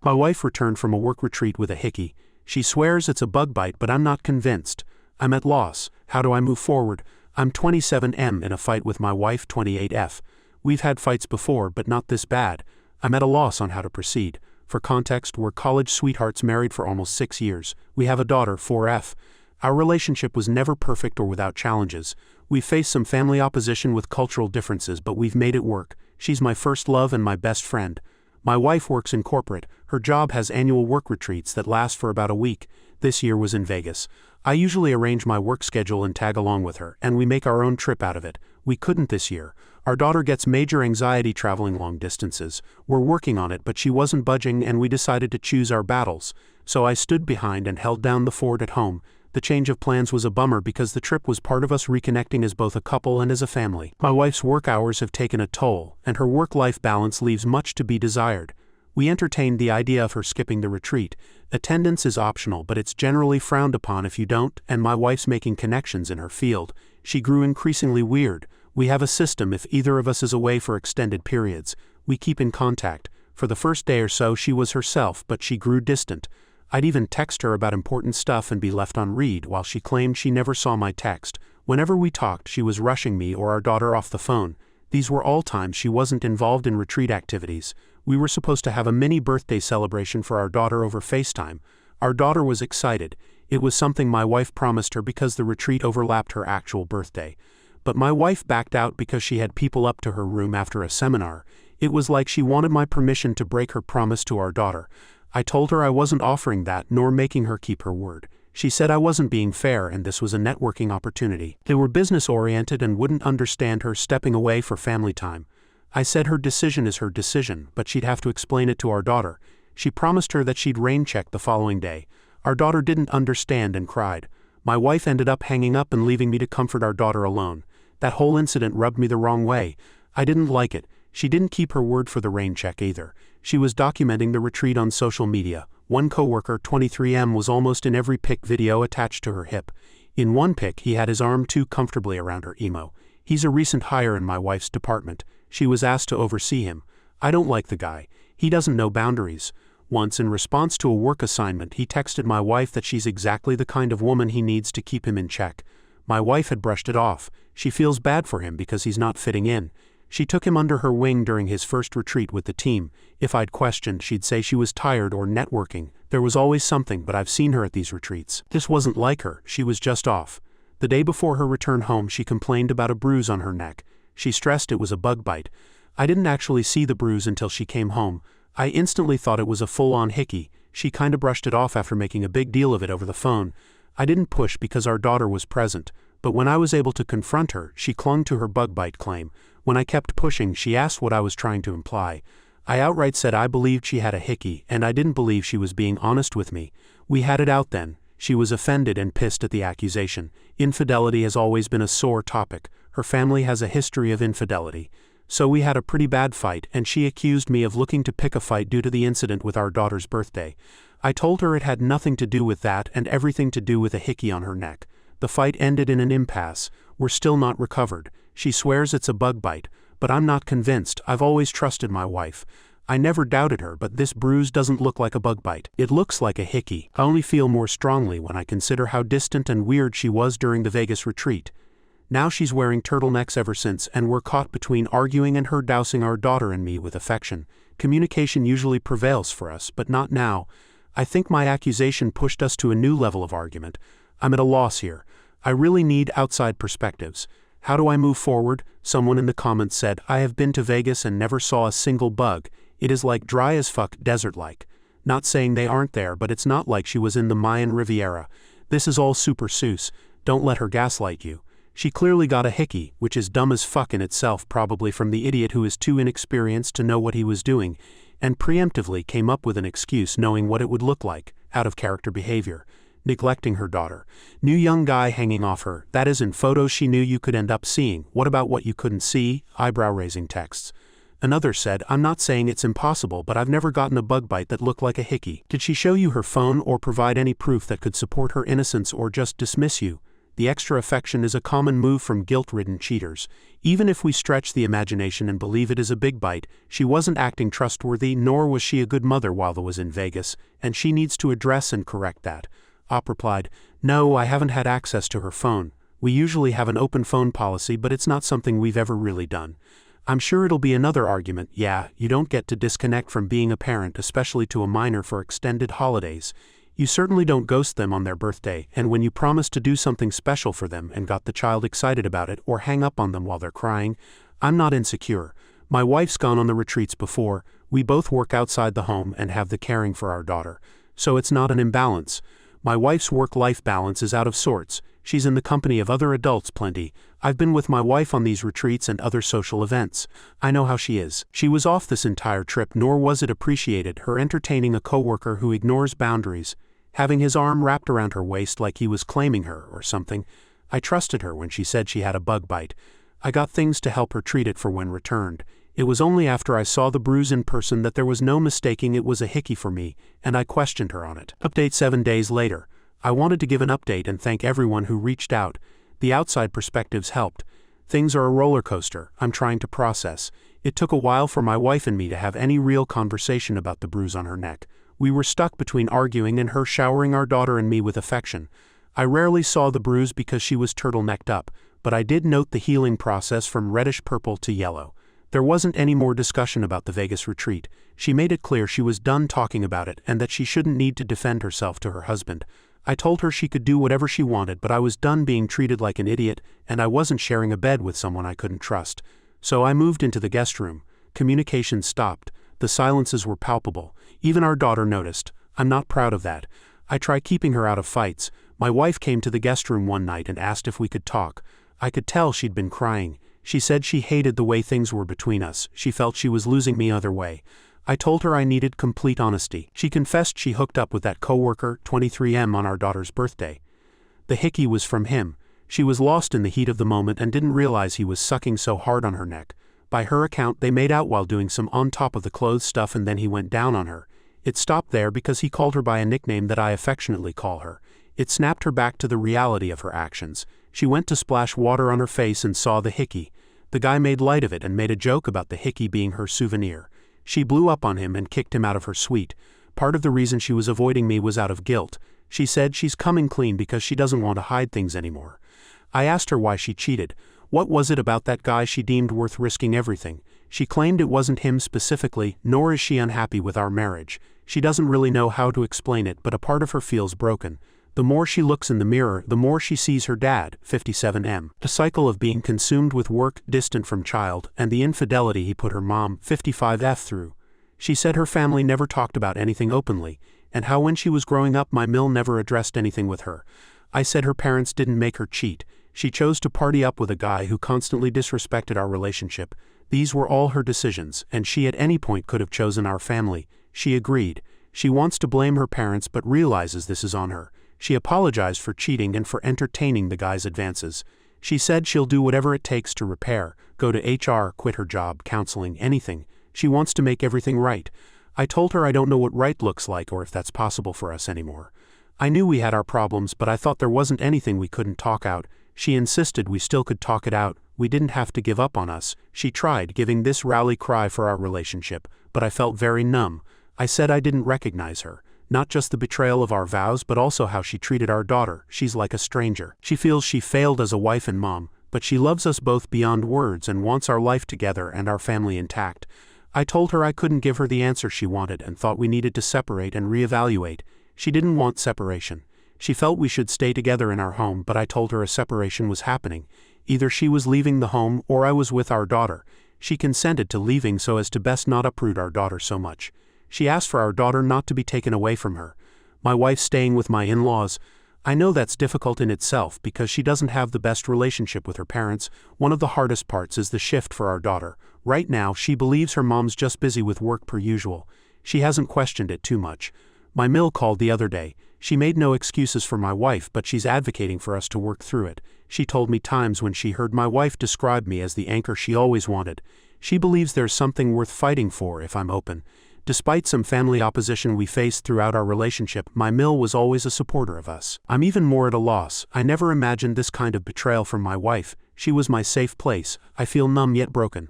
My wife returned from a work retreat with a hickey. She swears it's a bug bite, but I'm not convinced. I'm at loss. How do I move forward? I'm 27M in a fight with my wife, 28F. We've had fights before, but not this bad. I'm at a loss on how to proceed. For context, we're college sweethearts married for almost 6 years. We have a daughter, 4F. Our relationship was never perfect or without challenges. We faced some family opposition with cultural differences, but we've made it work. She's my first love and my best friend. My wife works in corporate. Her job has annual work retreats that last for about a week. This year was in Vegas. I usually arrange my work schedule and tag along with her, and we make our own trip out of it. We couldn't this year. Our daughter gets major anxiety traveling long distances. We're working on it, but she wasn't budging, and we decided to choose our battles. So I stood behind and held down the fort at home. The change of plans was a bummer because the trip was part of us reconnecting as both a couple and as a family. My wife's work hours have taken a toll, and her work-life balance leaves much to be desired. We entertained the idea of her skipping the retreat. Attendance is optional, but it's generally frowned upon if you don't, and my wife's making connections in her field. She grew increasingly weird. We have a system if either of us is away for extended periods. We keep in contact. For the first day or so she was herself, but she grew distant. I'd even text her about important stuff and be left on read while she claimed she never saw my text. Whenever we talked, she was rushing me or our daughter off the phone. These were all times she wasn't involved in retreat activities. We were supposed to have a mini birthday celebration for our daughter over FaceTime. Our daughter was excited. It was something my wife promised her because the retreat overlapped her actual birthday. But my wife backed out because she had people up to her room after a seminar. It was like she wanted my permission to break her promise to our daughter. I told her I wasn't offering that nor making her keep her word. She said I wasn't being fair and this was a networking opportunity. They were business-oriented and wouldn't understand her stepping away for family time. I said her decision is her decision, but she'd have to explain it to our daughter. She promised her that she'd rain check the following day. Our daughter didn't understand and cried. My wife ended up hanging up and leaving me to comfort our daughter alone. That whole incident rubbed me the wrong way. I didn't like it. She didn't keep her word for the rain check either. She was documenting the retreat on social media. One coworker, 23M, was almost in every pic video attached to her hip. In one pic, he had his arm too comfortably around her emo. He's a recent hire in my wife's department. She was asked to oversee him. I don't like the guy. He doesn't know boundaries. Once, in response to a work assignment, he texted my wife that she's exactly the kind of woman he needs to keep him in check. My wife had brushed it off. She feels bad for him because he's not fitting in. She took him under her wing during his first retreat with the team. If I'd questioned, she'd say she was tired or networking. There was always something, but I've seen her at these retreats. This wasn't like her. She was just off. The day before her return home, she complained about a bruise on her neck. She stressed it was a bug bite. I didn't actually see the bruise until she came home. I instantly thought it was a full-on hickey. She kinda brushed it off after making a big deal of it over the phone. I didn't push because our daughter was present. But when I was able to confront her, she clung to her bug bite claim. When I kept pushing, she asked what I was trying to imply. I outright said I believed she had a hickey, and I didn't believe she was being honest with me. We had it out then. She was offended and pissed at the accusation. Infidelity has always been a sore topic. Her family has a history of infidelity. So we had a pretty bad fight, and she accused me of looking to pick a fight due to the incident with our daughter's birthday. I told her it had nothing to do with that and everything to do with a hickey on her neck. The fight ended in an impasse. We're still not recovered. She swears it's a bug bite, but I'm not convinced. I've always trusted my wife. I never doubted her, but this bruise doesn't look like a bug bite. It looks like a hickey. I only feel more strongly when I consider how distant and weird she was during the Vegas retreat. Now she's wearing turtlenecks ever since, and we're caught between arguing and her dousing our daughter and me with affection. Communication usually prevails for us, but not now. I think my accusation pushed us to a new level of argument. I'm at a loss here. I really need outside perspectives. How do I move forward? Someone in the comments said, I have been to Vegas and never saw a single bug. It is like dry as fuck, desert-like. Not saying they aren't there, but it's not like she was in the Mayan Riviera. This is all super Seuss. Don't let her gaslight you. She clearly got a hickey, which is dumb as fuck in itself, probably from the idiot who is too inexperienced to know what he was doing, and preemptively came up with an excuse knowing what it would look like, out of character behavior. Neglecting her daughter. New young guy hanging off her. That is in photos she knew you could end up seeing. What about what you couldn't see? Eyebrow-raising texts. Another said, I'm not saying it's impossible, but I've never gotten a bug bite that looked like a hickey. Did she show you her phone or provide any proof that could support her innocence or just dismiss you? The extra affection is a common move from guilt-ridden cheaters. Even if we stretch the imagination and believe it is a big bite, she wasn't acting trustworthy, nor was she a good mother while I was in Vegas, and she needs to address and correct that. Op replied, "No, I haven't had access to her phone. We usually have an open phone policy, but it's not something we've ever really done." I'm sure it'll be another argument. Yeah, you don't get to disconnect from being a parent, especially to a minor, for extended holidays. You certainly don't ghost them on their birthday, and when you promise to do something special for them and got the child excited about it, or hang up on them while they're crying. I'm not insecure. My wife's gone on the retreats before. We both work outside the home and have the caring for our daughter. So it's not an imbalance. My wife's work-life balance is out of sorts. She's in the company of other adults plenty. I've been with my wife on these retreats and other social events. I know how she is. She was off this entire trip, nor was it appreciated, her entertaining a coworker who ignores boundaries, having his arm wrapped around her waist like he was claiming her or something. I trusted her when she said she had a bug bite. I got things to help her treat it for when returned. It was only after I saw the bruise in person that there was no mistaking it was a hickey for me, and I questioned her on it. Update 7 days later. I wanted to give an update and thank everyone who reached out. The outside perspectives helped. Things are a roller coaster. I'm trying to process. It took a while for my wife and me to have any real conversation about the bruise on her neck. We were stuck between arguing and her showering our daughter and me with affection. I rarely saw the bruise because she was turtlenecked up, but I did note the healing process from reddish purple to yellow. There wasn't any more discussion about the Vegas retreat. She made it clear she was done talking about it and that she shouldn't need to defend herself to her husband. I told her she could do whatever she wanted, but I was done being treated like an idiot, and I wasn't sharing a bed with someone I couldn't trust. So I moved into the guest room. Communication stopped. The silences were palpable. Even our daughter noticed. I'm not proud of that. I try keeping her out of fights. My wife came to the guest room one night and asked if we could talk. I could tell she'd been crying. She said she hated the way things were between us. She felt she was losing me either way. I told her I needed complete honesty. She confessed she hooked up with that coworker, 23M, on our daughter's birthday. The hickey was from him. She was lost in the heat of the moment and didn't realize he was sucking so hard on her neck. By her account, they made out while doing some on top of the clothes stuff, and then he went down on her. It stopped there because he called her by a nickname that I affectionately call her. It snapped her back to the reality of her actions. She went to splash water on her face and saw the hickey. The guy made light of it and made a joke about the hickey being her souvenir. She blew up on him and kicked him out of her suite. Part of the reason she was avoiding me was out of guilt. She said she's coming clean because she doesn't want to hide things anymore. I asked her why she cheated. What was it about that guy she deemed worth risking everything? She claimed it wasn't him specifically, nor is she unhappy with our marriage. She doesn't really know how to explain it, but a part of her feels broken. The more she looks in the mirror, the more she sees her dad, 57M. A cycle of being consumed with work, distant from child, and the infidelity he put her mom, 55F, through. She said her family never talked about anything openly, and how when she was growing up my mill never addressed anything with her. I said her parents didn't make her cheat. She chose to party up with a guy who constantly disrespected our relationship. These were all her decisions, and she at any point could have chosen our family. She agreed. She wants to blame her parents but realizes this is on her. She apologized for cheating and for entertaining the guy's advances. She said she'll do whatever it takes to repair, go to HR, quit her job, counseling, anything. She wants to make everything right. I told her I don't know what right looks like or if that's possible for us anymore. I knew we had our problems, but I thought there wasn't anything we couldn't talk out. She insisted we still could talk it out. We didn't have to give up on us. She tried giving this rally cry for our relationship, but I felt very numb. I said I didn't recognize her. Not just the betrayal of our vows, but also how she treated our daughter. She's like a stranger. She feels she failed as a wife and mom, but she loves us both beyond words and wants our life together and our family intact. I told her I couldn't give her the answer she wanted and thought we needed to separate and reevaluate. She didn't want separation. She felt we should stay together in our home, but I told her a separation was happening. Either she was leaving the home or I was with our daughter. She consented to leaving so as to best not uproot our daughter so much. She asked for our daughter not to be taken away from her. My wife staying with my in-laws. I know that's difficult in itself because she doesn't have the best relationship with her parents. One of the hardest parts is the shift for our daughter. Right now, she believes her mom's just busy with work per usual. She hasn't questioned it too much. My mill called the other day. She made no excuses for my wife, but she's advocating for us to work through it. She told me times when she heard my wife describe me as the anchor she always wanted. She believes there's something worth fighting for if I'm open. Despite some family opposition we faced throughout our relationship, my mill was always a supporter of us. I'm even more at a loss. I never imagined this kind of betrayal from my wife. She was my safe place. I feel numb yet broken.